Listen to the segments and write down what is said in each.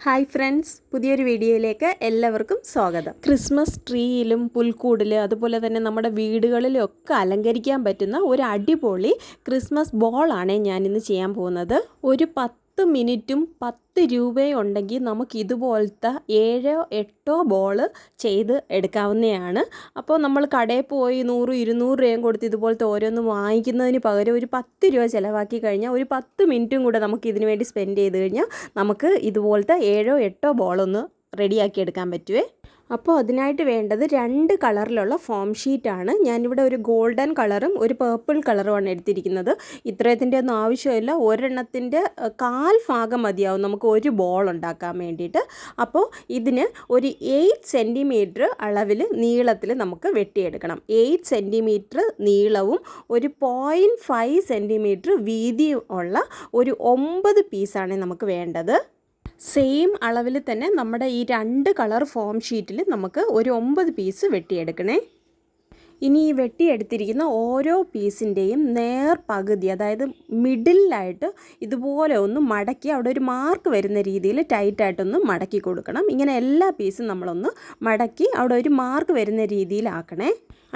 Hi friends, പുതിയൊരു വീഡിയോയിലേക്ക് എല്ലാവർക്കും സ്വാഗതം. ക്രിസ്മസ് ട്രീയിലും പുൽക്കൂടിൽ അതുപോലെ തന്നെ നമ്മുടെ വീടുകളിലും ഒക്കെ അലങ്കരിക്കാൻ പറ്റുന്ന ഒരു അടിപൊളി ക്രിസ്മസ് ബോളാണ് ഞാനിന്ന് ചെയ്യാൻ പോകുന്നത്. ഒരു 10 മിനിറ്റും 10 രൂപയും ഉണ്ടെങ്കിൽ നമുക്ക് ഇതുപോലത്തെ 7-8 ബോൾ ചെയ്ത് എടുക്കാവുന്നതാണ്. അപ്പോൾ നമ്മൾ കടയിൽ പോയി 100-200 രൂപയും കൊടുത്ത് ഇതുപോലത്തെ ഓരോന്ന് വാങ്ങിക്കുന്നതിന് പകരം ഒരു 10 രൂപ ചിലവാക്കി കഴിഞ്ഞാൽ ഒരു 10 മിനിറ്റും കൂടെ നമുക്ക് ഇതിനു വേണ്ടി സ്പെൻഡ് ചെയ്ത് കഴിഞ്ഞാൽ നമുക്ക് ഇതുപോലത്തെ 7-8 ബോളൊന്ന് റെഡിയാക്കി എടുക്കാൻ പറ്റുമേ. അപ്പോൾ അതിനായിട്ട് വേണ്ടത് 2 കളറിലുള്ള ഫോം ഷീറ്റാണ്. ഞാനിവിടെ ഒരു ഗോൾഡൻ കളറും ഒരു പേർപ്പിൾ കളറുമാണ് എടുത്തിരിക്കുന്നത്. ഇത്രയത്തിൻ്റെ ഒന്നും ആവശ്യമില്ല, ഒരെണ്ണത്തിൻ്റെ 1/4 ഭാഗം മതിയാവും നമുക്ക് ഒരു ബോൾ ഉണ്ടാക്കാൻ വേണ്ടിയിട്ട്. അപ്പോൾ ഇതിന് ഒരു 8 സെൻറ്റിമീറ്റർ അളവിൽ നീളത്തിൽ നമുക്ക് വെട്ടിയെടുക്കണം. 8 സെൻറ്റിമീറ്റർ നീളവും ഒരു 0.5 സെൻറ്റിമീറ്റർ വീതിയും ഉള്ള ഒരു 9 പീസാണ് നമുക്ക് വേണ്ടത്. സെയിം അളവിൽ തന്നെ നമ്മുടെ ഈ 2 കളർ ഫോം ഷീറ്റിൽ നമുക്ക് ഒരു 9 പീസ് വെട്ടിയെടുക്കണേ. ഇനി ഈ വെട്ടിയെടുത്തിരിക്കുന്ന ഓരോ പീസിൻ്റെയും നേർ പകുതി, അതായത് മിഡിലായിട്ട് ഇതുപോലെ ഒന്ന് മടക്കി അവിടെ ഒരു മാർക്ക് വരുന്ന രീതിയിൽ ടൈറ്റായിട്ടൊന്ന് മടക്കി കൊടുക്കണം. ഇങ്ങനെ എല്ലാ പീസും നമ്മളൊന്ന് മടക്കി അവിടെ ഒരു മാർക്ക് വരുന്ന രീതിയിലാക്കണേ.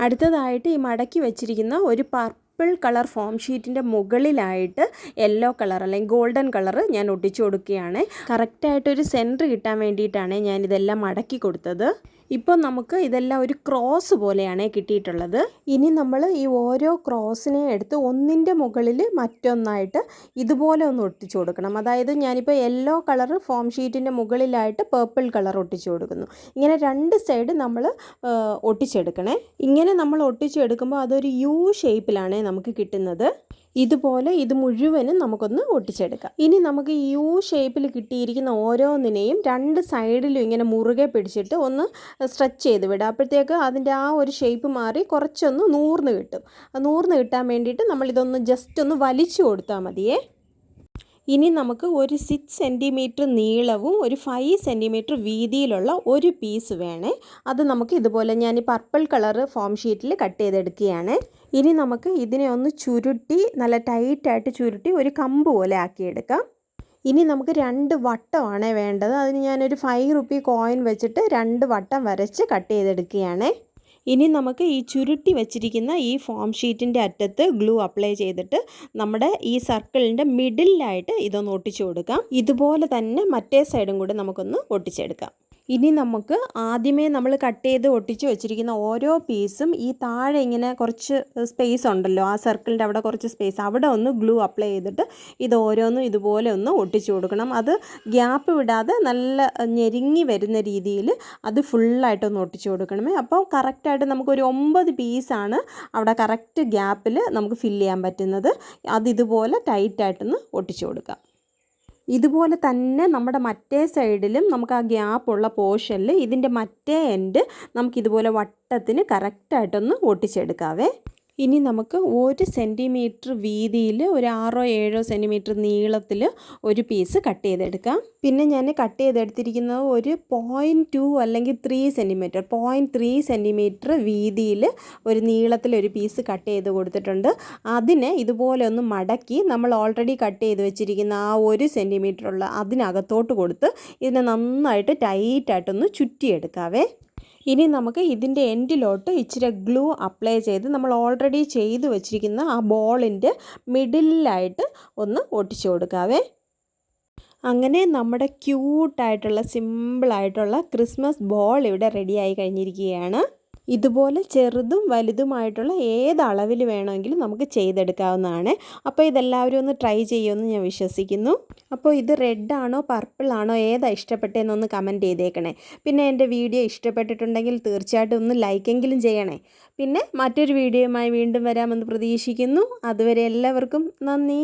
അടുത്തതായിട്ട് ഈ മടക്കി വെച്ചിരിക്കുന്ന ഒരു പർപ്പിൾ കളർ ഫോം ഷീറ്റിൻ്റെ മുകളിലായിട്ട് യെല്ലോ കളർ അല്ലെങ്കിൽ ഗോൾഡൻ കളർ ഞാൻ ഒട്ടിച്ചു കൊടുക്കുകയാണ്. കറക്റ്റായിട്ടൊരു സെൻറ്റർ കിട്ടാൻ വേണ്ടിയിട്ടാണ് ഞാനിതെല്ലാം മടക്കി കൊടുത്തത്. ഇപ്പോൾ നമുക്ക് ഇതെല്ലാം ഒരു ക്രോസ് പോലെയാണ് കിട്ടിയിട്ടുള്ളത്. ഇനി നമ്മൾ ഈ ഓരോ ക്രോസിനെ എടുത്ത് ഒന്നിൻ്റെ മുകളിൽ മറ്റൊന്നായിട്ട് ഇതുപോലെ ഒന്ന് ഒട്ടിച്ചു കൊടുക്കണം. അതായത് ഞാനിപ്പോൾ യെല്ലോ കളർ ഫോം ഷീറ്റിൻ്റെ മുകളിലായിട്ട് പേർപ്പിൾ കളർ ഒട്ടിച്ചു കൊടുക്കുന്നു. ഇങ്ങനെ 2 സൈഡ് നമ്മൾ ഒട്ടിച്ചെടുക്കണേ. ഇങ്ങനെ നമ്മൾ ഒട്ടിച്ചെടുക്കുമ്പോൾ അതൊരു യു ഷേപ്പിലാണ് നമുക്ക് കിട്ടുന്നത്. ഇതുപോലെ ഇത് മുഴുവനും നമുക്കൊന്ന് ഒട്ടിച്ചെടുക്കാം. ഇനി നമുക്ക് യു ഷേപ്പിൽ കിട്ടിയിരിക്കുന്ന ഓരോന്നിനെയും 2 സൈഡിലും ഇങ്ങനെ മുറുകെ പിടിച്ചിട്ട് ഒന്ന് സ്ട്രെച്ച് ചെയ്ത് വിടുക. അപ്പോഴത്തേക്ക് അതിൻ്റെ ആ ഒരു ഷേപ്പ് മാറി കുറച്ചൊന്ന് നൂർന്ന് കിട്ടും. നൂർന്ന് കിട്ടാൻ വേണ്ടിയിട്ട് നമ്മളിതൊന്ന് ജസ്റ്റ് ഒന്ന് വലിച്ചു കൊടുത്താൽ മതിയേ. ഇനി നമുക്ക് ഒരു 6 സെൻറ്റിമീറ്റർ നീളവും ഒരു 5 സെൻറ്റിമീറ്റർ വീതിയിലുള്ള ഒരു പീസ് വേണേ. അത് നമുക്ക് ഇതുപോലെ ഞാൻ ഈ പർപ്പിൾ കളർ ഫോം ഷീറ്റിൽ കട്ട് ചെയ്തെടുക്കുകയാണ്. ഇനി നമുക്ക് ഇതിനെ ഒന്ന് ചുരുട്ടി നല്ല ടൈറ്റായിട്ട് ചുരുട്ടി ഒരു കമ്പ് പോലെ ആക്കിയെടുക്കാം. ഇനി നമുക്ക് 2 വട്ടമാണ് വേണ്ടത്. അതിന് ഞാനൊരു 5 റുപ്പി കോയിൻ വെച്ചിട്ട് 2 വട്ടം വരച്ച് കട്ട് ചെയ്തെടുക്കുകയാണ്. ഇനി നമുക്ക് ഈ ചുരുട്ടി വെച്ചിരിക്കുന്ന ഈ ഫോം ഷീറ്റിൻ്റെ അറ്റത്ത് ഗ്ലൂ അപ്ലൈ ചെയ്തിട്ട് നമ്മുടെ ഈ സർക്കിളിൻ്റെ മിഡിലായിട്ട് ഇതൊന്ന് ഒട്ടിച്ചു കൊടുക്കാം. ഇതുപോലെ തന്നെ മറ്റേ സൈഡും കൂടി നമുക്കൊന്ന് ഒട്ടിച്ചെടുക്കാം. ഇനി നമുക്ക് ആദ്യമേ നമ്മൾ കട്ട് ചെയ്ത് ഒട്ടിച്ച് വെച്ചിരിക്കുന്ന ഓരോ പീസും ഈ താഴെ ഇങ്ങനെ കുറച്ച് സ്പേസ് ഉണ്ടല്ലോ, ആ സർക്കിളിൻ്റെ അവിടെ കുറച്ച് സ്പേസ്, അവിടെ ഒന്ന് ഗ്ലൂ അപ്ലൈ ചെയ്തിട്ട് ഇത് ഓരോന്നും ഇതുപോലെ ഒന്ന് ഒട്ടിച്ചു കൊടുക്കണം. അത് ഗ്യാപ്പ് വിടാതെ നല്ല ഞെരുങ്ങി വരുന്ന രീതിയിൽ അത് ഫുള്ളായിട്ടൊന്ന് ഒട്ടിച്ചു കൊടുക്കണമേ. അപ്പോൾ കറക്റ്റായിട്ട് നമുക്കൊരു 9 പീസാണ് അവിടെ കറക്റ്റ് ഗ്യാപ്പിൽ നമുക്ക് ഫില്ല് ചെയ്യാൻ പറ്റുന്നത്. അതിതുപോലെ ടൈറ്റായിട്ടൊന്ന് ഒട്ടിച്ചു കൊടുക്കാം. ഇതുപോലെ തന്നെ നമ്മുടെ മറ്റേ സൈഡിലും നമുക്ക് ആ ഗ്യാപ്പുള്ള പോർഷനിൽ ഇതിൻ്റെ മറ്റേ എൻഡ് നമുക്കിതുപോലെ വട്ടത്തിന് കറക്റ്റായിട്ടൊന്ന് ഒട്ടിച്ചെടുക്കാവേ. ഇനി നമുക്ക് 1 സെൻറ്റിമീറ്റർ വീതിയിൽ ഒരു 6-7 സെൻറ്റിമീറ്റർ നീളത്തിൽ ഒരു പീസ് കട്ട് ചെയ്തെടുക്കാം. പിന്നെ ഞാൻ കട്ട് ചെയ്തെടുത്തിരിക്കുന്നത് ഒരു 0.2 അല്ലെങ്കിൽ 3 സെൻറ്റിമീറ്റർ 0.3 സെൻറ്റിമീറ്റർ വീതിയിൽ ഒരു നീളത്തിലൊരു പീസ് കട്ട് ചെയ്ത് കൊടുത്തിട്ടുണ്ട്. അതിനെ ഇതുപോലെ ഒന്ന് മടക്കി നമ്മൾ ഓൾറെഡി കട്ട് ചെയ്ത് വെച്ചിരിക്കുന്ന ആ 1 സെൻറ്റിമീറ്ററുള്ള അതിനകത്തോട്ട് കൊടുത്ത് ഇതിനെ നന്നായിട്ട് ടൈറ്റായിട്ടൊന്ന് ചുറ്റിയെടുക്കാവേ. ഇനി നമുക്ക് ഇതിൻ്റെ എൻഡിലോട്ട് ഇച്ചിരി ഗ്ലൂ അപ്ലൈ ചെയ്ത് നമ്മൾ ഓൾറെഡി ചെയ്ത് വെച്ചിരിക്കുന്ന ആ ബോളിൻ്റെ മിഡിലായിട്ട് ഒന്ന് ഒട്ടിച്ചു കൊടുക്കാവേ. അങ്ങനെ നമ്മുടെ ക്യൂട്ടായിട്ടുള്ള സിമ്പിളായിട്ടുള്ള ക്രിസ്മസ് ബോൾ ഇവിടെ റെഡിയായി കഴിഞ്ഞിരിക്കുകയാണ്. ഇതുപോലെ ചെറുതും വലുതുമായിട്ടുള്ള ഏത് അളവിൽ വേണമെങ്കിലും നമുക്ക് ചെയ്തെടുക്കാവുന്നതാണ്. അപ്പോൾ ഇതെല്ലാവരും ഒന്ന് ട്രൈ ചെയ്യുമെന്ന് ഞാൻ വിശ്വസിക്കുന്നു. അപ്പോൾ ഇത് റെഡാണോ പർപ്പിളാണോ ഏതാ ഇഷ്ടപ്പെട്ടതെന്നൊന്ന് കമൻറ്റ് ചെയ്തേക്കണേ. പിന്നെ എൻ്റെ വീഡിയോ ഇഷ്ടപ്പെട്ടിട്ടുണ്ടെങ്കിൽ തീർച്ചയായിട്ടും ഒന്ന് ലൈക്കെങ്കിലും ചെയ്യണേ. പിന്നെ മറ്റൊരു വീഡിയോയുമായി വീണ്ടും വരാമെന്ന് പ്രതീക്ഷിക്കുന്നു. അതുവരെ എല്ലാവർക്കും നന്ദി.